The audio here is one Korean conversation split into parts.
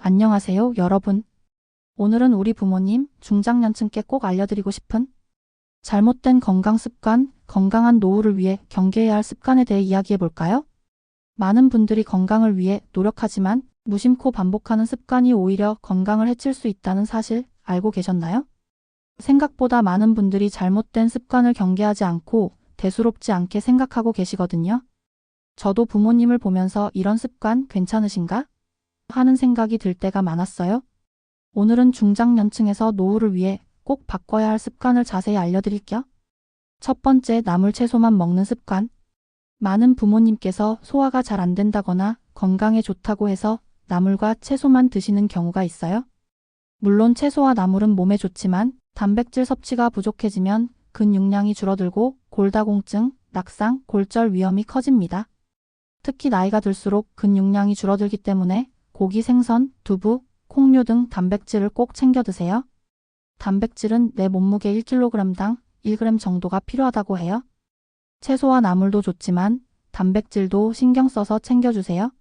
안녕하세요, 여러분. 오늘은 우리 부모님, 중장년층께 꼭 알려드리고 싶은 잘못된 건강 습관, 건강한 노후를 위해 경계해야 할 습관에 대해 이야기해 볼까요? 많은 분들이 건강을 위해 노력하지만 무심코 반복하는 습관이 오히려 건강을 해칠 수 있다는 사실 알고 계셨나요? 생각보다 많은 분들이 잘못된 습관을 경계하지 않고 대수롭지 않게 생각하고 계시거든요. 저도 부모님을 보면서 이런 습관 괜찮으신가? 하는 생각이 들 때가 많았어요. 오늘은 중장년층에서 노후를 위해 꼭 바꿔야 할 습관을 자세히 알려드릴게요. 첫 번째, 나물 채소만 먹는 습관. 많은 부모님께서 소화가 잘 안 된다거나 건강에 좋다고 해서 나물과 채소만 드시는 경우가 있어요. 물론 채소와 나물은 몸에 좋지만 단백질 섭취가 부족해지면 근육량이 줄어들고 골다공증, 낙상, 골절 위험이 커집니다. 특히 나이가 들수록 근육량이 줄어들기 때문에 고기, 생선, 두부, 콩류 등 단백질을 꼭 챙겨 드세요. 단백질은 내 몸무게 1kg당 1g 정도가 필요하다고 해요. 채소와 나물도 좋지만 단백질도 신경 써서 챙겨주세요.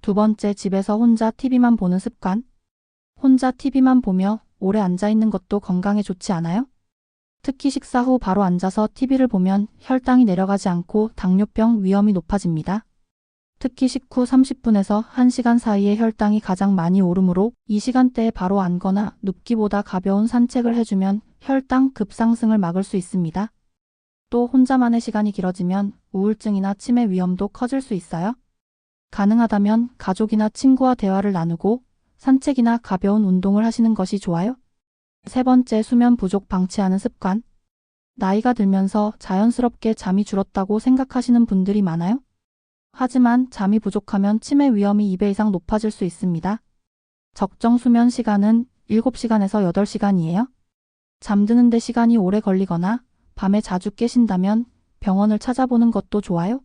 두 번째, 집에서 혼자 TV만 보는 습관. 혼자 TV만 보며 오래 앉아있는 것도 건강에 좋지 않아요? 특히 식사 후 바로 앉아서 TV를 보면 혈당이 내려가지 않고 당뇨병 위험이 높아집니다. 특히 식후 30분에서 1시간 사이에 혈당이 가장 많이 오르므로 이 시간대에 바로 앉거나 눕기보다 가벼운 산책을 해주면 혈당 급상승을 막을 수 있습니다. 또 혼자만의 시간이 길어지면 우울증이나 치매 위험도 커질 수 있어요. 가능하다면 가족이나 친구와 대화를 나누고 산책이나 가벼운 운동을 하시는 것이 좋아요. 세 번째, 수면 부족 방치하는 습관. 나이가 들면서 자연스럽게 잠이 줄었다고 생각하시는 분들이 많아요. 하지만 잠이 부족하면 치매 위험이 2배 이상 높아질 수 있습니다. 적정 수면 시간은 7시간에서 8시간이에요. 잠드는 데 시간이 오래 걸리거나 밤에 자주 깨신다면 병원을 찾아보는 것도 좋아요.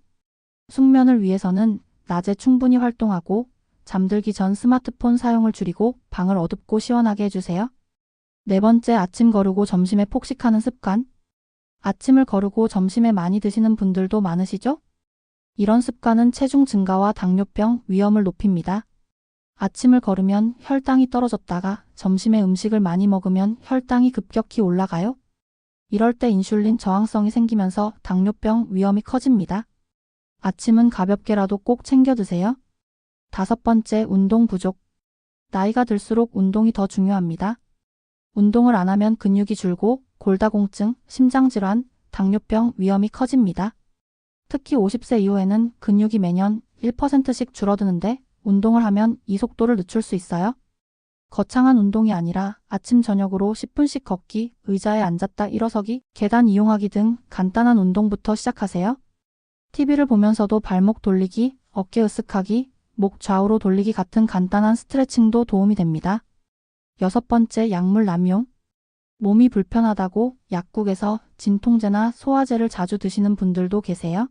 숙면을 위해서는 낮에 충분히 활동하고 잠들기 전 스마트폰 사용을 줄이고 방을 어둡고 시원하게 해주세요. 네 번째, 아침 거르고 점심에 폭식하는 습관. 아침을 거르고 점심에 많이 드시는 분들도 많으시죠? 이런 습관은 체중 증가와 당뇨병 위험을 높입니다. 아침을 거르면 혈당이 떨어졌다가 점심에 음식을 많이 먹으면 혈당이 급격히 올라가요. 이럴 때 인슐린 저항성이 생기면서 당뇨병 위험이 커집니다. 아침은 가볍게라도 꼭 챙겨 드세요. 다섯 번째, 운동 부족. 나이가 들수록 운동이 더 중요합니다. 운동을 안 하면 근육이 줄고 골다공증, 심장질환, 당뇨병 위험이 커집니다. 특히 50세 이후에는 근육이 매년 1%씩 줄어드는데 운동을 하면 이 속도를 늦출 수 있어요. 거창한 운동이 아니라 아침 저녁으로 10분씩 걷기, 의자에 앉았다 일어서기, 계단 이용하기 등 간단한 운동부터 시작하세요. TV를 보면서도 발목 돌리기, 어깨 으쓱하기, 목 좌우로 돌리기 같은 간단한 스트레칭도 도움이 됩니다. 여섯 번째, 약물 남용. 몸이 불편하다고 약국에서 진통제나 소화제를 자주 드시는 분들도 계세요.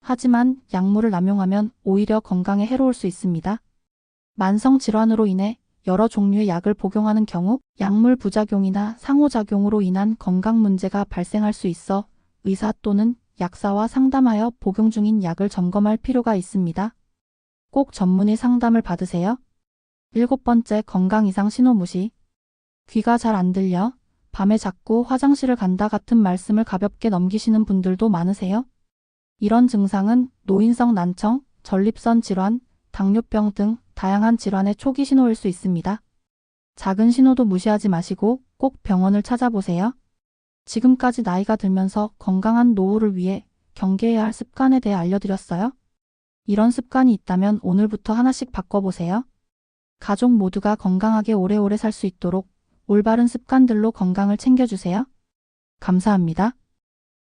하지만 약물을 남용하면 오히려 건강에 해로울 수 있습니다. 만성 질환으로 인해 여러 종류의 약을 복용하는 경우 약물 부작용이나 상호작용으로 인한 건강 문제가 발생할 수 있어 의사 또는 약사와 상담하여 복용 중인 약을 점검할 필요가 있습니다. 꼭 전문의 상담을 받으세요. 일곱 번째, 건강 이상 신호 무시. 귀가 잘 안 들려, 밤에 자꾸 화장실을 간다 같은 말씀을 가볍게 넘기시는 분들도 많으세요. 이런 증상은 노인성 난청, 전립선 질환, 당뇨병 등 다양한 질환의 초기 신호일 수 있습니다. 작은 신호도 무시하지 마시고 꼭 병원을 찾아보세요. 지금까지 나이가 들면서 건강한 노후를 위해 경계해야 할 습관에 대해 알려드렸어요. 이런 습관이 있다면 오늘부터 하나씩 바꿔보세요. 가족 모두가 건강하게 오래오래 살 수 있도록 올바른 습관들로 건강을 챙겨주세요. 감사합니다.